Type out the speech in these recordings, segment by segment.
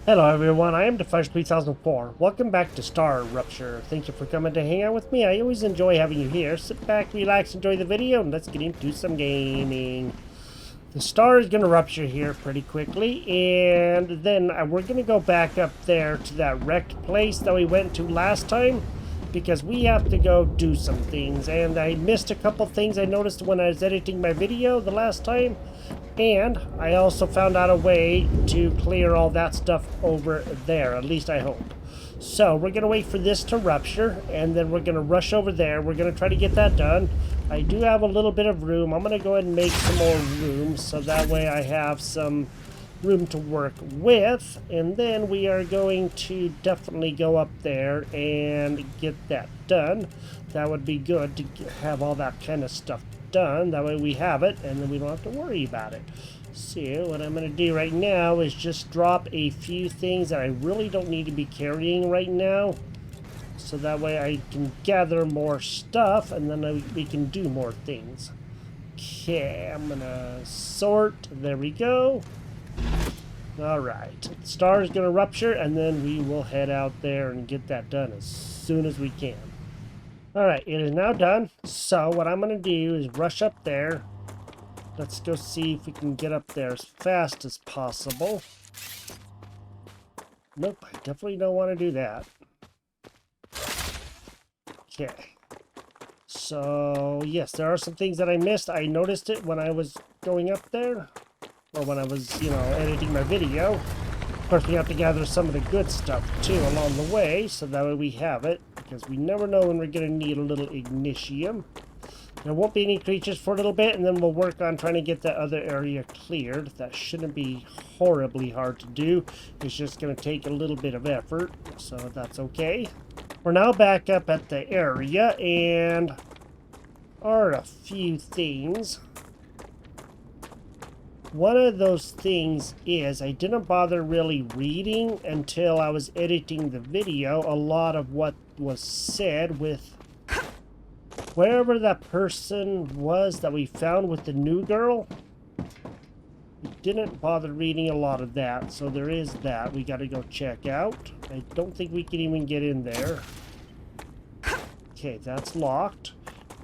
Hello everyone, I am Defense3004. Welcome back to Star Rupture. Thank you for coming to hang out with me. I always enjoy having you here. Sit back, relax, enjoy the video, and let's get into some gaming. The star is going to rupture here pretty quickly, and then we're going to go back up there to that wrecked place that we went to last time, because we have to go do some things, and I missed a couple things I noticed when I was editing my video the last time. And I also found out a way to clear all that stuff over there, at least I hope. So we're going to wait for this to rupture, and then we're going to rush over there. We're going to try to get that done. I do have a little bit of room. I'm going to go ahead and make some more room, so that way I have some room to work with. And then we are going to definitely go up there and get that done. That would be good to have all that kind of stuff done. That way we have it, and then we don't have to worry about it. So what I'm going to do right now is just drop a few things that I really don't need to be carrying right now, so that way I can gather more stuff, and then we can do more things. Okay, I'm going to sort. There we go. Alright, the star is going to rupture, and then we will head out there and get that done as soon as we can. Alright, it is now done. So what I'm going to do is rush up there. Let's go see if we can get up there as fast as possible. Nope, I definitely don't want to do that. Okay. So, yes, there are some things that I missed. I noticed it when I was going up there. Or when I was, editing my video. Of course, we have to gather some of the good stuff, too, along the way. So that way we have it. Because we never know when we're going to need a little ignitium. There won't be any creatures for a little bit, and then we'll work on trying to get that other area cleared. That shouldn't be horribly hard to do. It's just going to take a little bit of effort, so that's okay. We're now back up at the area, and are a few things. One of those things is I didn't bother really reading until I was editing the video a lot of what was said with wherever that person was that we found with the new girl. We didn't bother reading a lot of that, so there is that we got to go check out. I don't think we can even get in there. Okay, that's locked.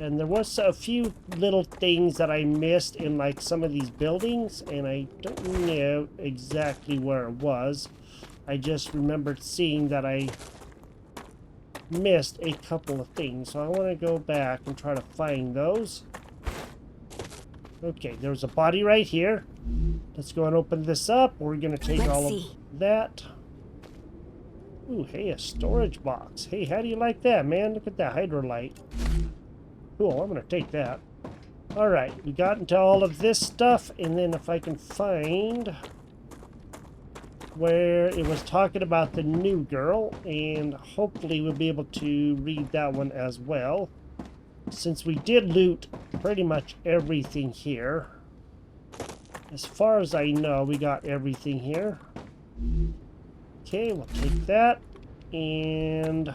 And there was a few little things that I missed in like some of these buildings, and I don't know exactly where it was. I just remembered seeing that I missed a couple of things, so I want to go back and try to find those. Okay, there's a body right here. Let's go and open this up. We're going to take all of that. Ooh, hey, a storage box. Hey, how do you like that, man? Look at that hydrolite. Cool, I'm going to take that. Alright, we got into all of this stuff, and then if I can find where it was talking about the new girl, and hopefully we'll be able to read that one as well. Since we did loot pretty much everything here. As far as I know, we got everything here. Okay, we'll take that, and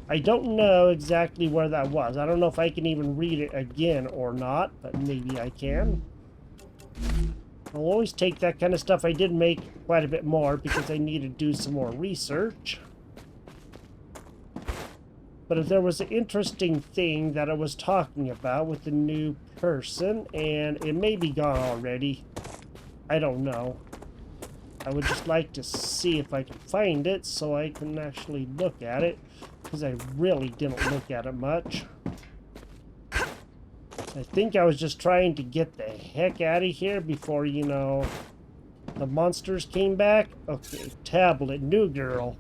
I don't know exactly where that was. I don't know if I can even read it again or not, but maybe I can. I'll always take that kind of stuff. I did make quite a bit more because I need to do some more research. But if there was an interesting thing that I was talking about with the new person, and it may be gone already, I don't know. I would just like to see if I can find it so I can actually look at it, because I really didn't look at it much. I think I was just trying to get the heck out of here before, the monsters came back. Okay, tablet, new girl.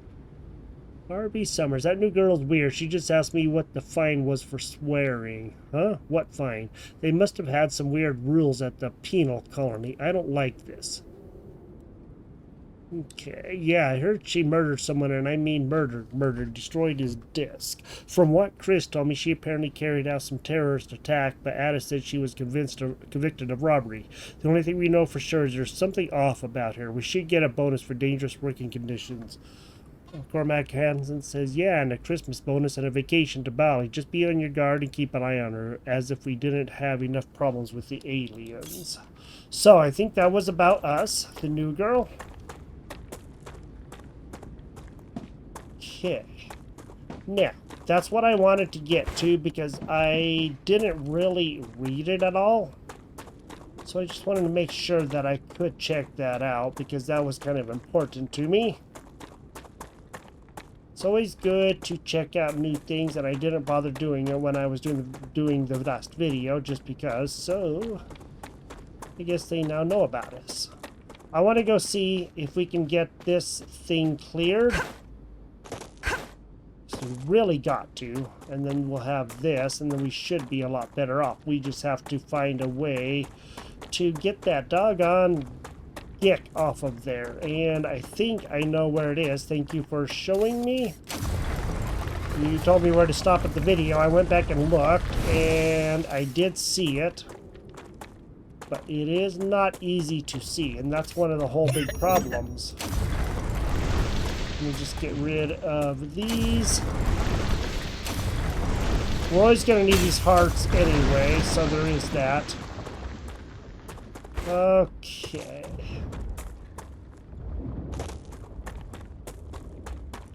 R.B. Summers, that new girl's weird. She just asked me what the fine was for swearing. Huh? What fine? They must have had some weird rules at the penal colony. I don't like this. Okay, yeah, I heard she murdered someone, and I mean murdered, destroyed his disc. From what Chris told me, she apparently carried out some terrorist attack, but Ada said she was convicted of robbery. The only thing we know for sure is there's something off about her. We should get a bonus for dangerous working conditions. Cormac Hansen says, yeah, and a Christmas bonus and a vacation to Bali. Just be on your guard and keep an eye on her, as if we didn't have enough problems with the aliens. So, I think that was about us, the new girl. Okay. Now, that's what I wanted to get to because I didn't really read it at all. So I just wanted to make sure that I could check that out because that was kind of important to me. It's always good to check out new things, and I didn't bother doing it when I was doing the last video just because. So I guess they now know about us. I want to go see if we can get this thing cleared. So we really got to, and then we'll have this, and then we should be a lot better off. We just have to find a way to get that doggone gick off of there, and I think I know where it is. Thank you for showing me. You told me where to stop at the video. I went back and looked, and I did see it, but it is not easy to see, and that's one of the whole big problems. Let me just get rid of these. We're always going to need these hearts anyway, so there is that. Okay.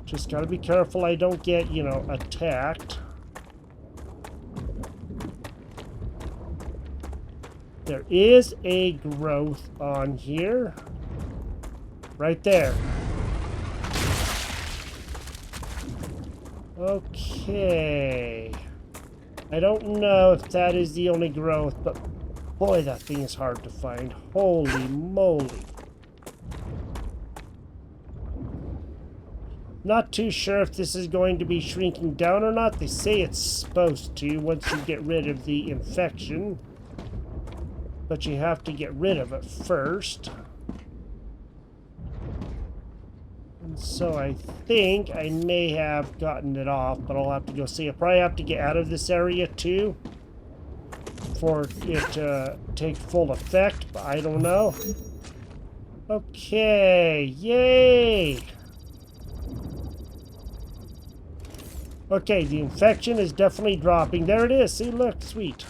Just gotta be careful I don't get, you know, attacked. There is a growth on here. Right there. Okay. I don't know if that is the only growth, but boy, that thing is hard to find. Holy moly. Not too sure if this is going to be shrinking down or not. They say it's supposed to once you get rid of the infection. But you have to get rid of it first. And so I think I may have gotten it off, but I'll have to go see. I probably have to get out of this area too for it to take full effect, but I don't know. Okay, yay! Okay, the infection is definitely dropping. There it is. See, look, sweet.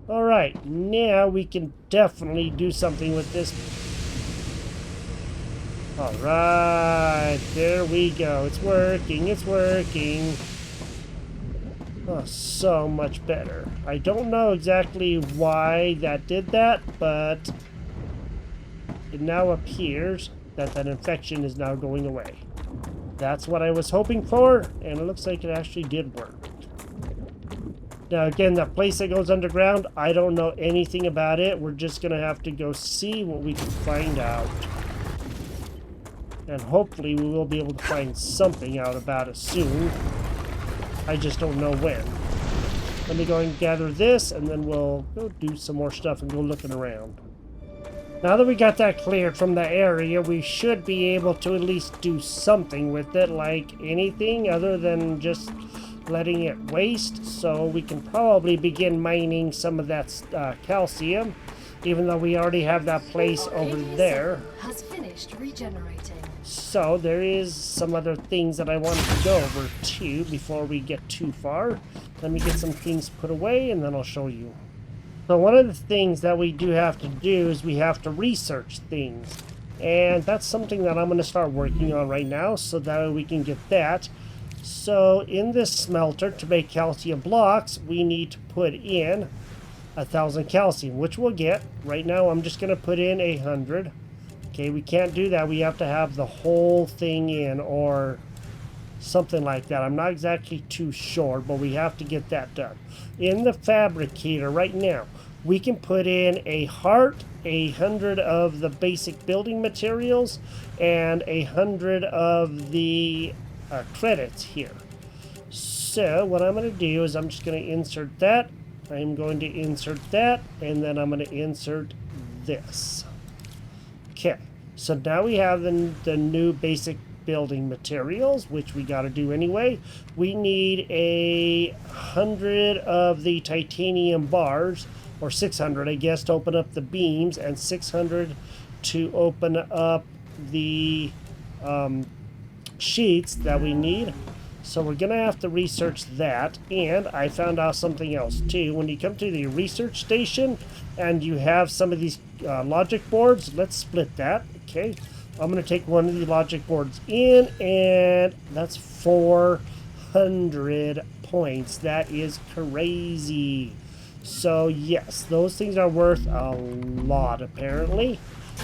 Alright, now we can definitely do something with this. Alright, there we go. It's working, it's working. Oh, so much better. I don't know exactly why that did that, but it now appears that that infection is now going away. That's what I was hoping for, and it looks like it actually did work. Now again, that place that goes underground, I don't know anything about it. We're just gonna have to go see what we can find out. And hopefully we will be able to find something out about it soon. I just don't know when. Let me go and gather this, and then we'll go do some more stuff and go looking around. Now that we got that cleared from the area, we should be able to at least do something with it, like anything other than just letting it waste. So we can probably begin mining some of that calcium, even though we already have that place over there. Has finished regenerating. So there is some other things that I wanted to go over too before we get too far. Let me get some things put away, and then I'll show you. So one of the things that we do have to do is we have to research things. And that's something that I'm going to start working on right now, so that we can get that. So in this smelter, to make calcium blocks, we need to put in 1,000 calcium, which we'll get. Right now I'm just going to put in 100. Okay, we can't do that. We have to have the whole thing in, or something like that. I'm not exactly too sure, but we have to get that done. In the fabricator right now, we can put in a heart, 100 of the basic building materials, and 100 of the credits here. So what I'm going to do is I'm just going to insert that. I'm going to insert that, and then I'm going to insert this. Okay, so now we have the new basic building materials, which we got to do anyway. We need 100 of the titanium bars, or 600 I guess, to open up the beams, and 600 to open up the sheets that we need. So we're going to have to research that. And I found out something else too. When you come to the research station and you have some of these logic boards, let's split that. Okay. I'm going to take one of the logic boards in, and that's 400 points. That is crazy. So yes, those things are worth a lot apparently.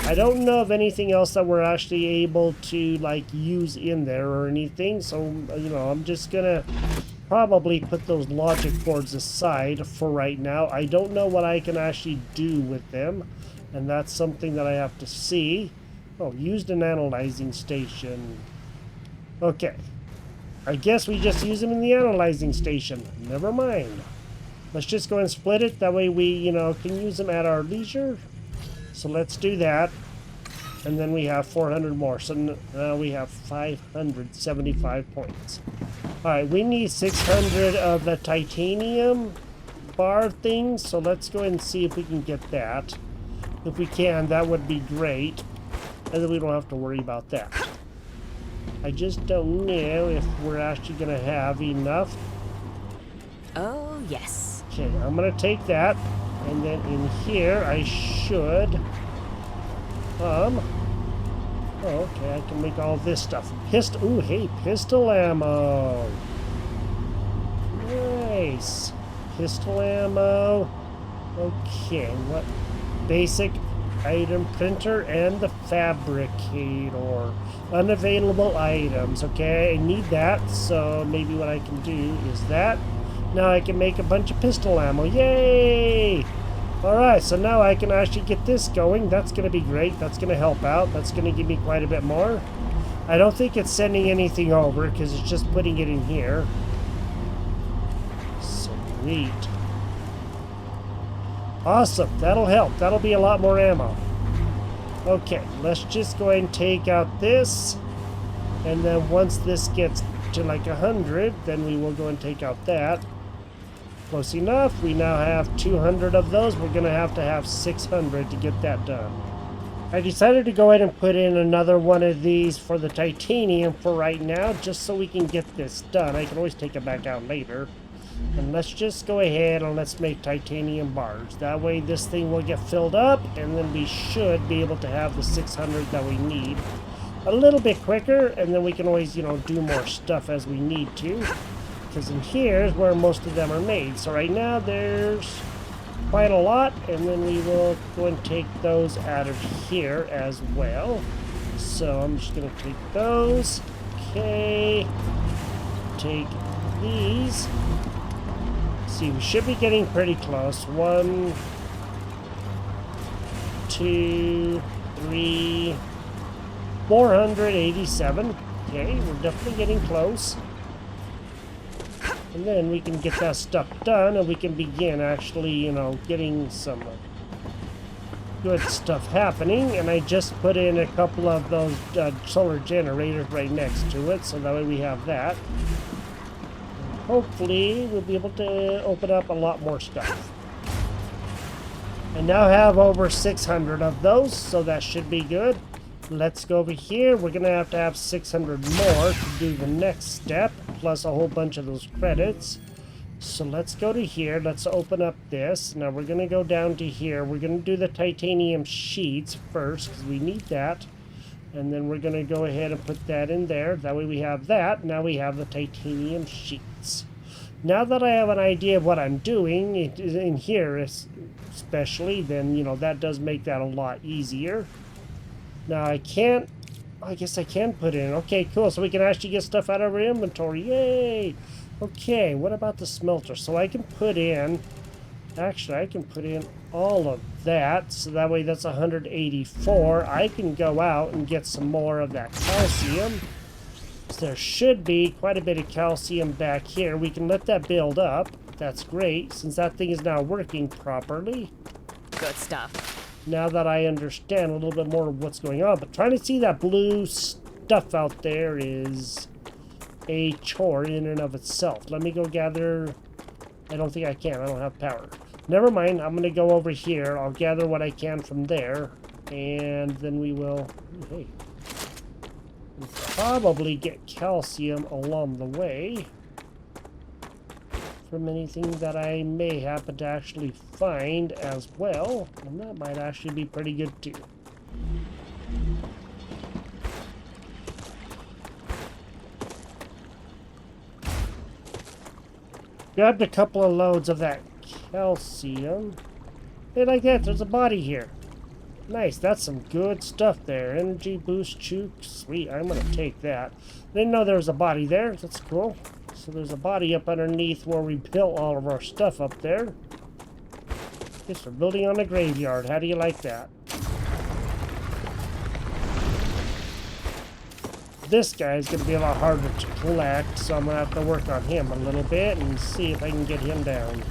I don't know of anything else that we're actually able to like use in there or anything. So, you know, I'm just going to probably put those logic boards aside for right now. I don't know what I can actually do with them, and that's something that I have to see. Oh, used an analyzing station. Okay. I guess we just use them in the analyzing station. Never mind. Let's just go and split it. That way we, you know, can use them at our leisure. So let's do that. And then we have 400 more. So now we have 575 points. Alright, we need 600 of the titanium bar thing. So let's go ahead and see if we can get that. If we can, that would be great. And then we don't have to worry about that. I just don't know if we're actually going to have enough. Oh, yes. Okay, I'm going to take that. And then in here, I should... Oh, okay, I can make all this stuff. Ooh, hey, pistol ammo. Nice. Pistol ammo. Okay, what? Basic item printer and the fabricator. Unavailable items. Okay, I need that, so maybe what I can do is that. Now I can make a bunch of pistol ammo. Yay! Alright, so now I can actually get this going. That's going to be great. That's going to help out. That's going to give me quite a bit more. I don't think it's sending anything over because it's just putting it in here. Sweet. Awesome. That'll help. That'll be a lot more ammo. Okay, let's just go ahead and take out this. And then once this gets to like 100, then we will go and take out that. Close enough. We now have 200 of those. We're going to have 600 to get that done. I decided to go ahead and put in another one of these for the titanium for right now, just so we can get this done. I can always take it back out later. And let's just go ahead and let's make titanium bars. That way this thing will get filled up, and then we should be able to have the 600 that we need a little bit quicker, and then we can always, you know, do more stuff as we need to. Because in here is where most of them are made. So right now there's quite a lot, and then we will go and take those out of here as well. So I'm just going to take those. Okay. Take these. See, we should be getting pretty close. 1, 2, 3, 487. Okay, we're definitely getting close. And then we can get that stuff done, and we can begin actually, you know, getting some good stuff happening. And I just put in a couple of those solar generators right next to it, so that way we have that. And hopefully we'll be able to open up a lot more stuff. I now have over 600 of those, so that should be good. Let's go over here. We're going to have 600 more to do the next step, plus a whole bunch of those credits. So let's go to here. Let's open up this. Now we're going to go down to here. We're going to do the titanium sheets first, because we need that. And then we're going to go ahead and put that in there. That way we have that. Now we have the titanium sheets. Now that I have an idea of what I'm doing in here especially, then, you know, that does make that a lot easier. Now I guess I can put in. Okay, cool. So we can actually get stuff out of our inventory. Yay! Okay, what about the smelter? So I can put in, actually I can put in all of that. So that way that's 184. I can go out and get some more of that calcium. So there should be quite a bit of calcium back here. We can let that build up. That's great, since that thing is now working properly. Good stuff. Now that I understand a little bit more of what's going on. But trying to see that blue stuff out there is a chore in and of itself. Let me go gather. I don't think I can. I don't have power. Never mind. I'm going to go over here. I'll gather what I can from there. And then we will... Hey. We'll probably get calcium along the way from anything that I may happen to actually find as well, and that might actually be pretty good too. Grabbed a couple of loads of that calcium. Hey, like that, there's a body here. Nice, that's some good stuff there. Energy boost, chook, sweet, I'm gonna take that. Didn't know there was a body there, that's cool. So there's a body up underneath where we built all of our stuff up there. Guess we're building on a graveyard, how do you like that? This guy is gonna be a lot harder to collect, so I'm gonna have to work on him a little bit and see if I can get him down.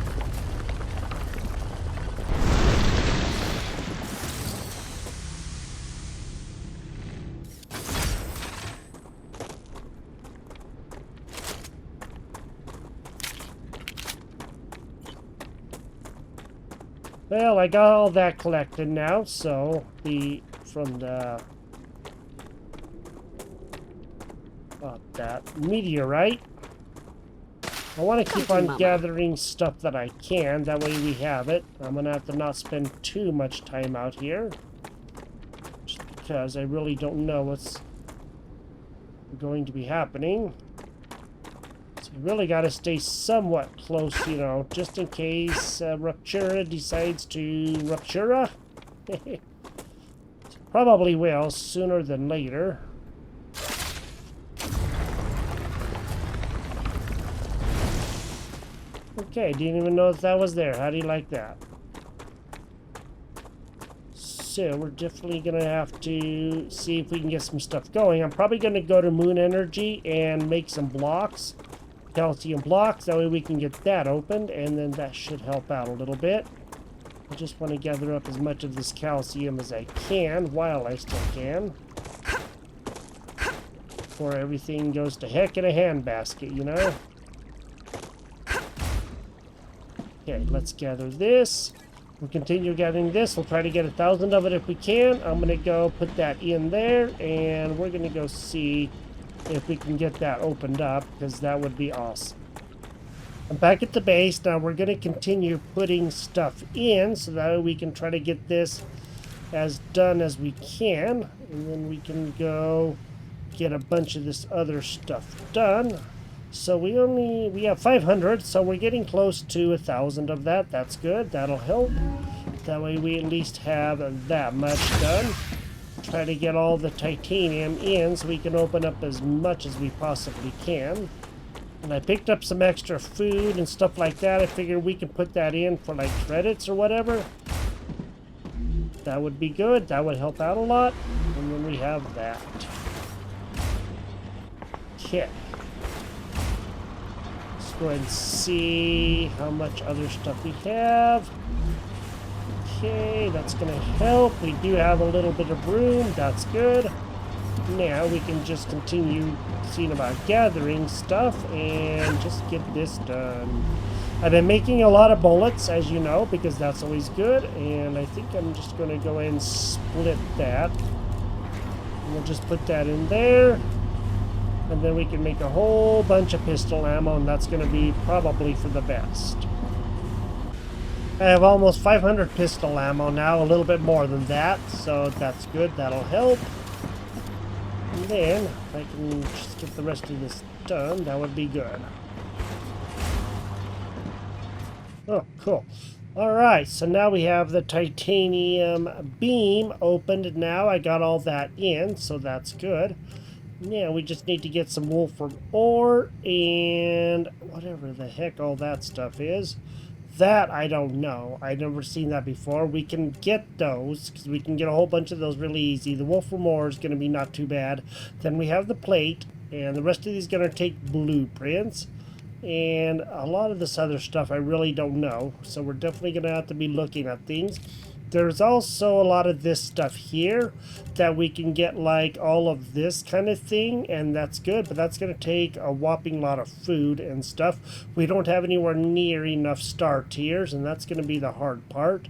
Well, I got all that collected now, so from the that meteorite, I want to keep on gathering stuff that I can, that way we have it. I'm gonna have to not spend too much time out here, just because I really don't know what's going to be happening. So you really got to stay somewhat close, you know, just in case Rupture decides to Rupture. Probably will, sooner than later. Okay, didn't even know if that was there. How do you like that? So we're definitely gonna have to see if we can get some stuff going. I'm probably gonna go to Moon Energy and make some blocks. Calcium blocks, that way we can get that opened, and then that should help out a little bit. I just want to gather up as much of this calcium as I can while I still can, before everything goes to heck in a handbasket, you know. Okay, let's gather this. We'll continue gathering this. We'll try to get 1,000 of it if we can. I'm gonna go put that in there, and we're gonna go see if we can get that opened up, because that would be awesome. I'm back at the base now. We're going to continue putting stuff in so that we can try to get this as done as we can, and then we can go get a bunch of this other stuff done. So we have 500, so we're getting close to 1,000 of that. That's good, that'll help. That way we at least have that much done. Try to get all the titanium in so we can open up as much as we possibly can. And I picked up some extra food and stuff like that. I figured we can put that in for like credits or whatever. That would be good. That would help out a lot. And then we have that. Okay. Let's go ahead and see how much other stuff we have. Okay, that's gonna help. We do have a little bit of room. That's good. Now we can just continue seeing about gathering stuff and just get this done. I've been making a lot of bullets, as you know, because that's always good. And I think I'm just gonna go ahead and split that. And we'll just put that in there. And then we can make a whole bunch of pistol ammo, and that's gonna be probably for the best. I have almost 500 pistol ammo now, a little bit more than that, so that's good, that'll help. And then, if I can just get the rest of this done, that would be good. Oh, cool. Alright, so now we have the titanium beam opened now. I got all that in, so that's good. Yeah, we just need to get some wolfram ore and whatever the heck all that stuff is. That I don't know. I've never seen that before. We can get those, because we can get a whole bunch of those really easy. The wolfram ore is going to be not too bad. Then we have the plate, and the rest of these are going to take blueprints. And a lot of this other stuff I really don't know. So we're definitely going to have to be looking at things. There's also a lot of this stuff here that we can get, like all of this kind of thing, and that's good, but that's going to take a whopping lot of food and stuff. We don't have anywhere near enough star tiers, and that's going to be the hard part.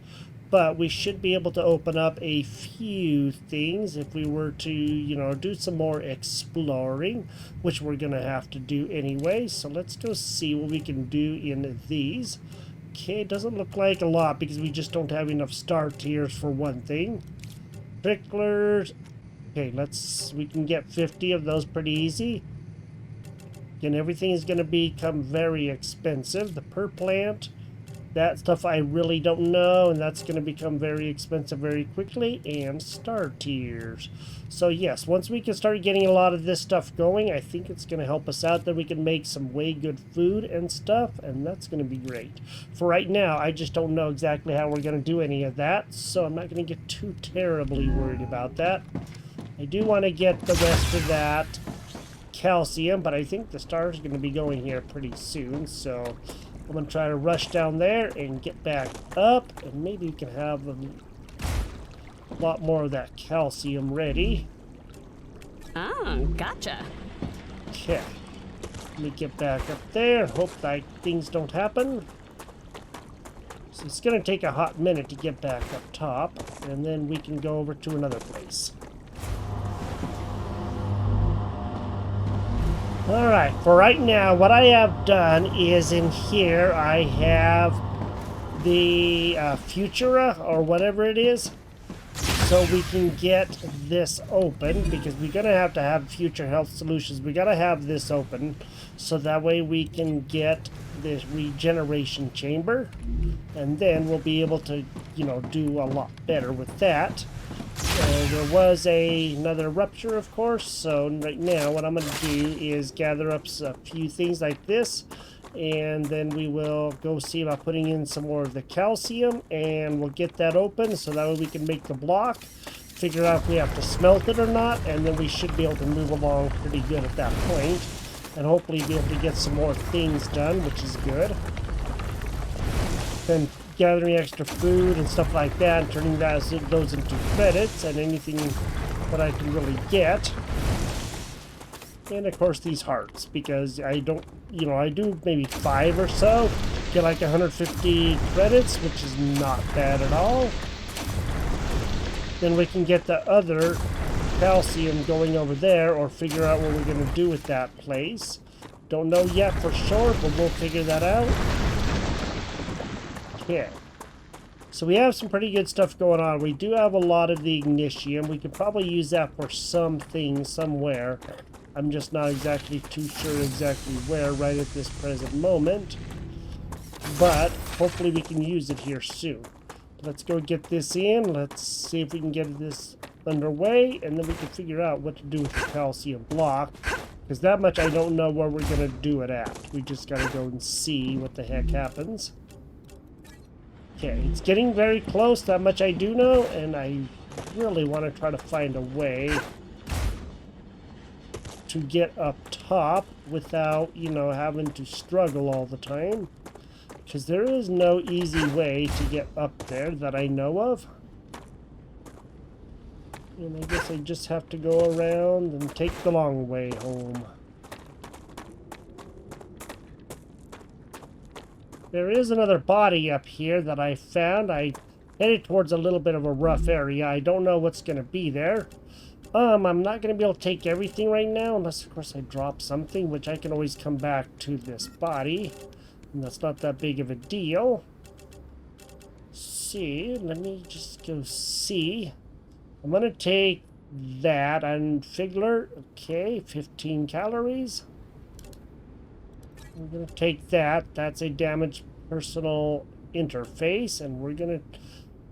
but we should be able to open up a few things if we were to, you know, do some more exploring, which we're gonna have to do anyway. So let's go see what we can do in these. Okay, it doesn't look like a lot because we just don't have enough star tiers for one thing. Pricklers. Okay, we can get 50 of those pretty easy. And everything is going to become very expensive. The per plant, that stuff I really don't know, and that's going to become very expensive very quickly. And star tiers. So yes, once we can start getting a lot of this stuff going, I think it's going to help us out that we can make some way good food and stuff, and that's going to be great. For right now, I just don't know exactly how we're going to do any of that, so I'm not going to get too terribly worried about that. I do want to get the rest of that calcium, but I think the stars are going to be going here pretty soon, so I'm going to try to rush down there and get back up, and maybe we can have a lot more of that calcium ready. Oh, gotcha. Okay. Let me get back up there. Hope that things don't happen. So it's going to take a hot minute to get back up top, and then we can go over to another place. Alright, for right now, what I have done is in here I have the Futura, or whatever it is, so we can get this open, because we're going to have future health solutions. We got to have this open, so that way we can get this regeneration chamber, and then we'll be able to, you know, do a lot better with that. There was another rupture, of course, so right now what I'm going to do is gather up a few things like this, and then we will go see about putting in some more of the calcium, and we'll get that open so that way we can make the block, figure out if we have to smelt it or not, and then we should be able to move along pretty good at that point, and hopefully be able to get some more things done, which is good. Then gathering extra food and stuff like that, and turning those into credits and anything that I can really get. And of course these hearts, because I don't, you know, I do maybe 5 or so, get like 150 credits, which is not bad at all. Then we can get the other calcium going over there, or figure out what we're going to do with that place. Don't know yet for sure, but we'll figure that out. Okay. So we have some pretty good stuff going on. We do have a lot of the ignitium. We could probably use that for something somewhere. I'm just not exactly too sure exactly where right at this present moment. But hopefully we can use it here soon. Let's go get this in. Let's see if we can get this underway, and then we can figure out what to do with the calcium block. Because that much I don't know where we're going to do it at. We just got to go and see what the heck happens. Okay, it's getting very close, that much I do know, and I really want to try to find a way to get up top without, you know, having to struggle all the time. Because there is no easy way to get up there that I know of. And I guess I just have to go around and take the long way home. There is another body up here that I found. I headed towards a little bit of a rough area. I don't know what's going to be there. I'm not going to be able to take everything right now, unless, of course, I drop something, which I can always come back to this body. And that's not that big of a deal. See, let me just go see. I'm going to take that and Figler. Okay, 15 calories. We're going to take that. That's a damaged personal interface, and we're going to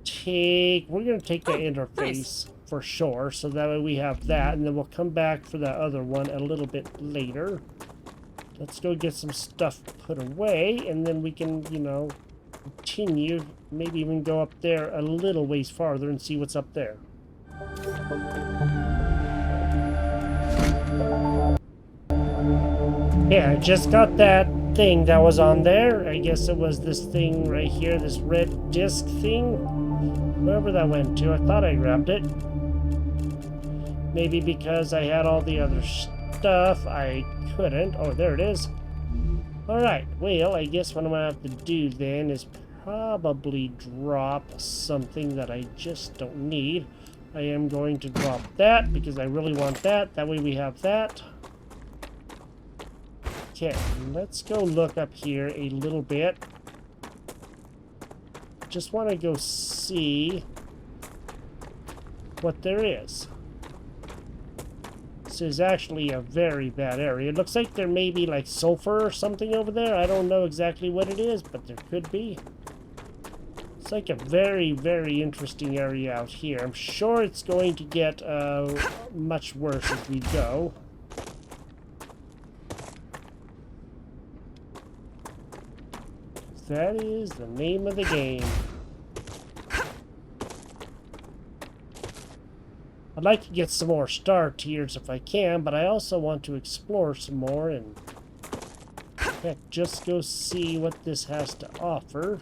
take the interface nice. For sure, so that way we have that, and then we'll come back for the other one a little bit later. Let's go get some stuff put away, and then we can, you know, continue, maybe even go up there a little ways farther and see what's up there. Yeah, I just got that thing that was on there. I guess it was this thing right here, this red disc thing. Wherever that went to, I thought I grabbed it. Maybe because I had all the other stuff, I couldn't. Oh, there it is. Alright, well, I guess what I'm going to have to do then is probably drop something that I just don't need. I am going to drop that because I really want that. That way we have that. Okay, let's go look up here a little bit. Just want to go see what there is. This is actually a very bad area. It looks like there may be like sulfur or something over there. I don't know exactly what it is, but there could be. It's like a very, very interesting area out here. I'm sure it's going to get much worse as we go. That is the name of the game. I'd like to get some more star tiers if I can, but I also want to explore some more and heck, just go see what this has to offer.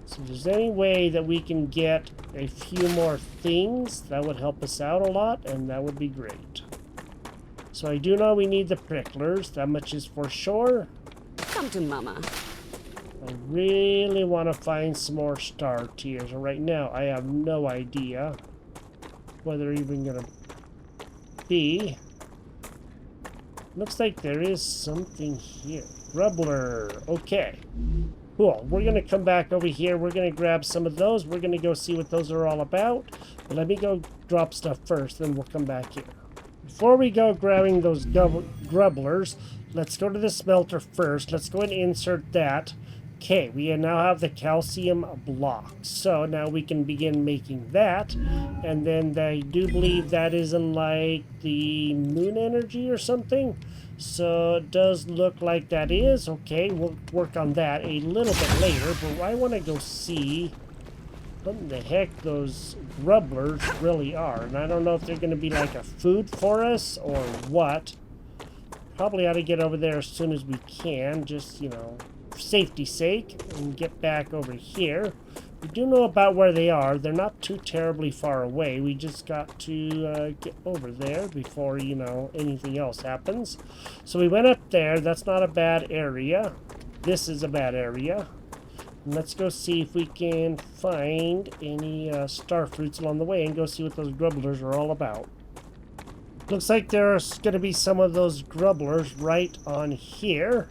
So if there's any way that we can get a few more things, that would help us out a lot, and that would be great. So I do know we need the pricklers, that much is for sure. Come to mama. I really want to find some more star tiers. Right now, I have no idea whether they're even going to be. Looks like there is something here. Grubbler. Okay. Cool. We're going to come back over here. We're going to grab some of those. We're going to go see what those are all about. But let me go drop stuff first, then we'll come back here. Before we go grabbing those grubblers, let's go to the smelter first. Let's go and insert that. Okay, we now have the calcium block. So now we can begin making that. And then I do believe that is in like the moon energy or something. So it does look like that is. Okay, we'll work on that a little bit later. But I want to go see what in the heck those grubblers really are. And I don't know if they're going to be like a food for us or what. Probably ought to get over there as soon as we can. Just, you know, for safety's sake. And get back over here. We do know about where they are. They're not too terribly far away. We just got to get over there before, you know, anything else happens. So we went up there. That's not a bad area. This is a bad area. Let's go see if we can find any star fruits along the way and go see what those grubblers are all about. Looks like there's going to be some of those grubblers right on here.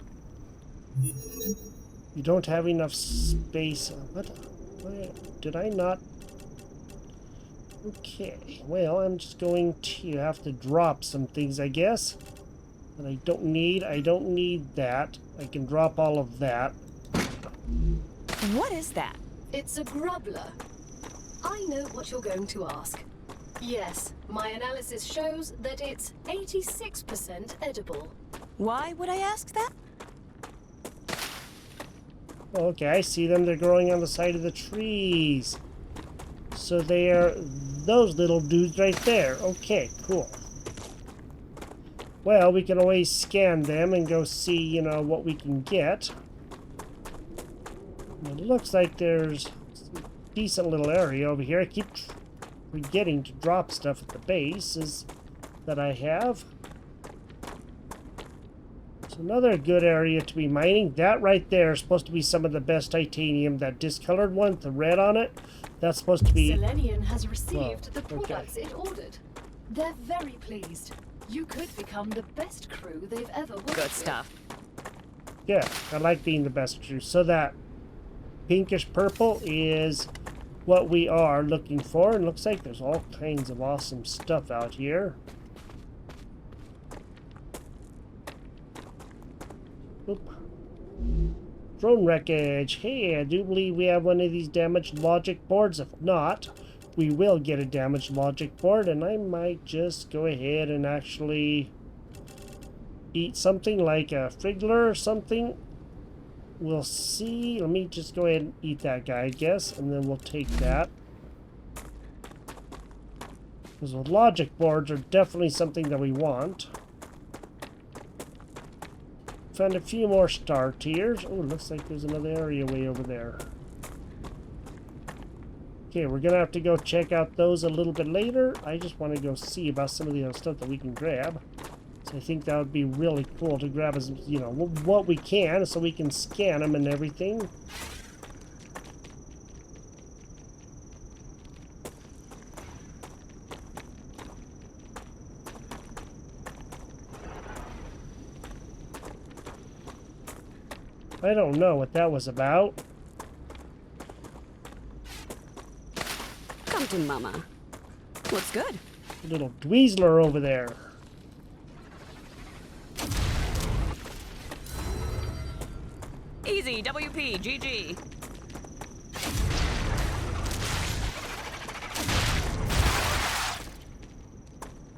You don't have enough space. What? Did I not? Okay, well, I'm just going to have to drop some things, I guess. That I don't need. I don't need that. I can drop all of that. What is that? It's a grubbler. I know what you're going to ask. Yes, my analysis shows that it's 86% edible. Why would I ask that? Okay, I see them. They're growing on the side of the trees. So they are those little dudes right there. Okay, cool. Well, we can always scan them and go see, you know, what we can get. It looks like there's a decent little area over here. I keep forgetting to drop stuff at the bases that I have. It's another good area to be mining. That right there is supposed to be some of the best titanium. That discolored one with the red on it, that's supposed to be... Selenium has received the products it ordered. They're very pleased. You could become the best crew they've ever worked with. Good stuff. Yeah, I like being the best crew. So that pinkish purple is what we are looking for. And looks like there's all kinds of awesome stuff out here. Oop. Drone wreckage. Hey, I do believe we have one of these damaged logic boards. If not, we will get a damaged logic board, and I might just go ahead and actually eat something like a friggler or something. We'll see. Let me just go ahead and eat that guy, I guess, and then we'll take that. Because the logic boards are definitely something that we want. Found a few more star tiers. Oh, looks like there's another area way over there. Okay, we're gonna have to go check out those a little bit later. I just want to go see about some of the other stuff that we can grab. So I think that would be really cool to grab as, you know, what we can so we can scan them and everything. I don't know what that was about. Come to Mama. What's good? Little Dweezler over there. Easy, WP, GG.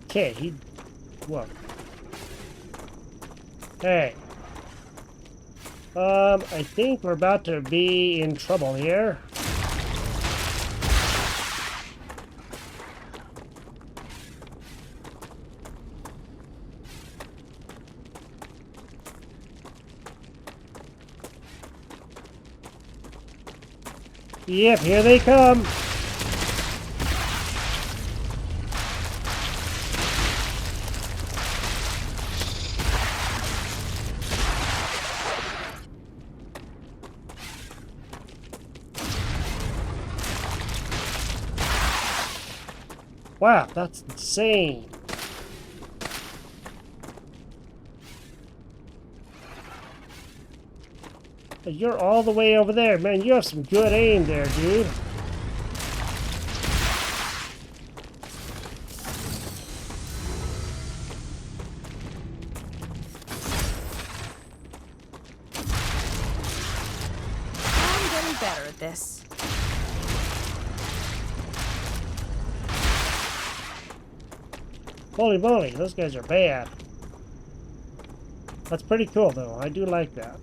Okay, he... What? Hey. I think we're about to be in trouble here. Yep, here they come. Wow, that's insane. You're all the way over there, man. You have some good aim there, dude. I'm getting better at this. Holy moly, those guys are bad. That's pretty cool, though. I do like that.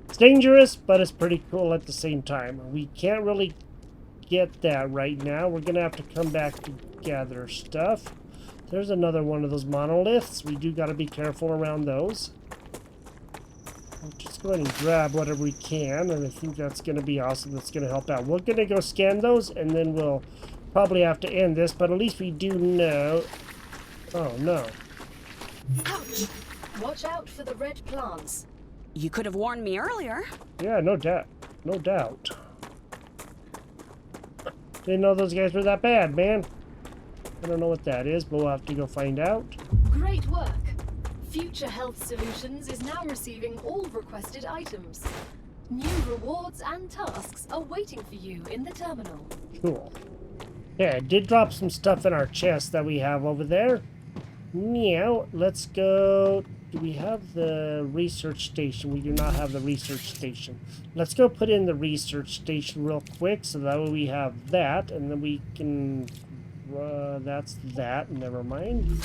It's dangerous, but it's pretty cool at the same time. We can't really get that right now. We're going to have to come back to gather stuff. There's another one of those monoliths. We do got to be careful around those. We'll just go ahead and grab whatever we can, and I think that's going to be awesome. That's going to help out. We're going to go scan those, and then we'll probably have to end this, but at least we do know... Oh, no. Ouch! Watch out for the red plants. You could have warned me earlier. Yeah, no doubt. No doubt. Didn't know those guys were that bad, man. I don't know what that is, but we'll have to go find out. Great work. Future Health Solutions is now receiving all requested items. New rewards and tasks are waiting for you in the terminal. Cool. Yeah, it did drop some stuff in our chest that we have over there. Now, let's go... Do we have the research station? We do not have the research station. Let's go put in the research station real quick, so that way we have that, and then we can... that's that, never mind.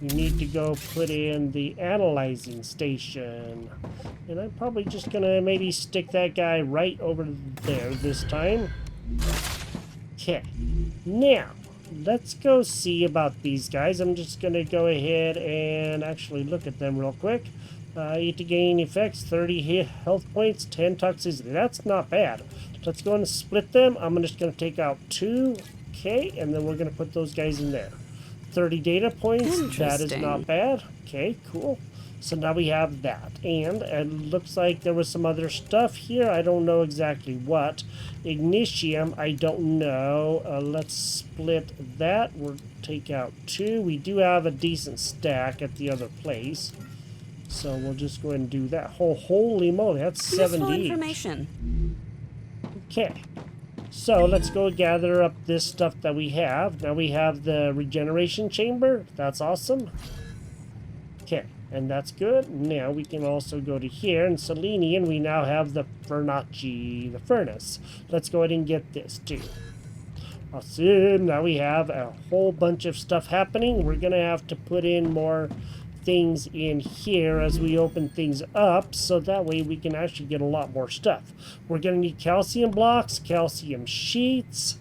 We need to go put in the analyzing station. And I'm probably just gonna maybe stick that guy right over there this time. Okay. Now, let's go see about these guys. I'm just going to go ahead and actually look at them real quick. Eat to gain effects, 30 health points, 10 toxicity. That's not bad. Let's go and split them. I'm just going to take out 2. Okay, and then we're going to put those guys in there. 30 data points. That is not bad. Okay, cool. So now we have that. And it looks like there was some other stuff here. I don't know exactly what. Ignitium, I don't know. Let's split that. We'll take out 2. We do have a decent stack at the other place. So we'll just go ahead and do that. Oh, holy moly, that's 70 each. Information. Okay. So let's go gather up this stuff that we have. Now we have the regeneration chamber. That's awesome. Okay. And that's good. Now we can also go to here. In Selenium, we now have the the furnace. Let's go ahead and get this too. Awesome. Now we have a whole bunch of stuff happening. We're going to have to put in more things in here as we open things up, so that way we can actually get a lot more stuff. We're going to need calcium blocks, calcium sheets,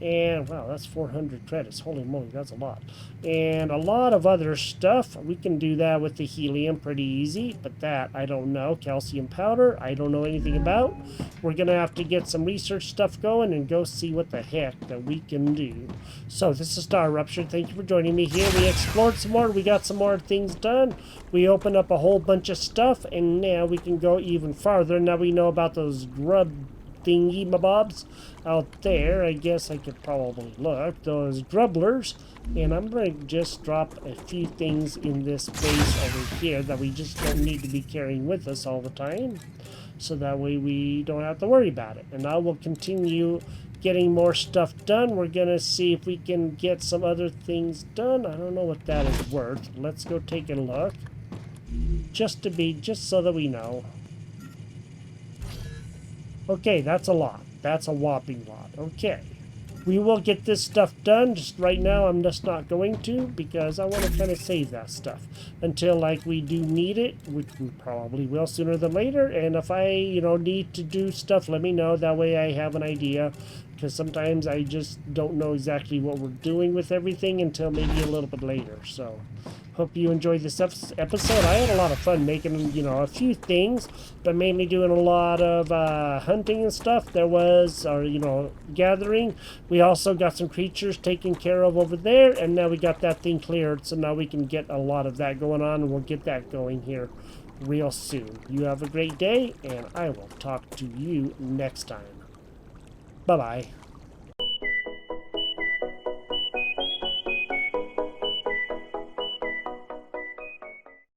And, wow, that's 400 credits. Holy moly, that's a lot. And a lot of other stuff. We can do that with the helium pretty easy, but that, I don't know. Calcium powder, I don't know anything about. We're going to have to get some research stuff going and go see what the heck that we can do. So, this is Star Rupture. Thank you for joining me here. We explored some more. We got some more things done. We opened up a whole bunch of stuff, and now we can go even farther. Now we know about those grub thingy-mabobs out there. I guess I could probably look. Those grubblers. And I'm going to just drop a few things in this base over here that we just don't need to be carrying with us all the time. So that way we don't have to worry about it. And I will continue getting more stuff done. We're going to see if we can get some other things done. I don't know what that is worth. Let's go take a look. Just so that we know. Okay, that's a lot. That's a whopping lot. Okay. We will get this stuff done. Just right now, I'm just not going to because I want to kind of save that stuff until, like, we do need it, which we probably will sooner than later. And if I, need to do stuff, let me know. That way I have an idea because sometimes I just don't know exactly what we're doing with everything until maybe a little bit later. So, hope you enjoyed this episode. I had a lot of fun making, a few things, but mainly doing a lot of hunting and stuff. There was, gathering. We also got some creatures taken care of over there, and now we got that thing cleared, so now we can get a lot of that going on, and we'll get that going here real soon. You have a great day, and I will talk to you next time. Bye-bye.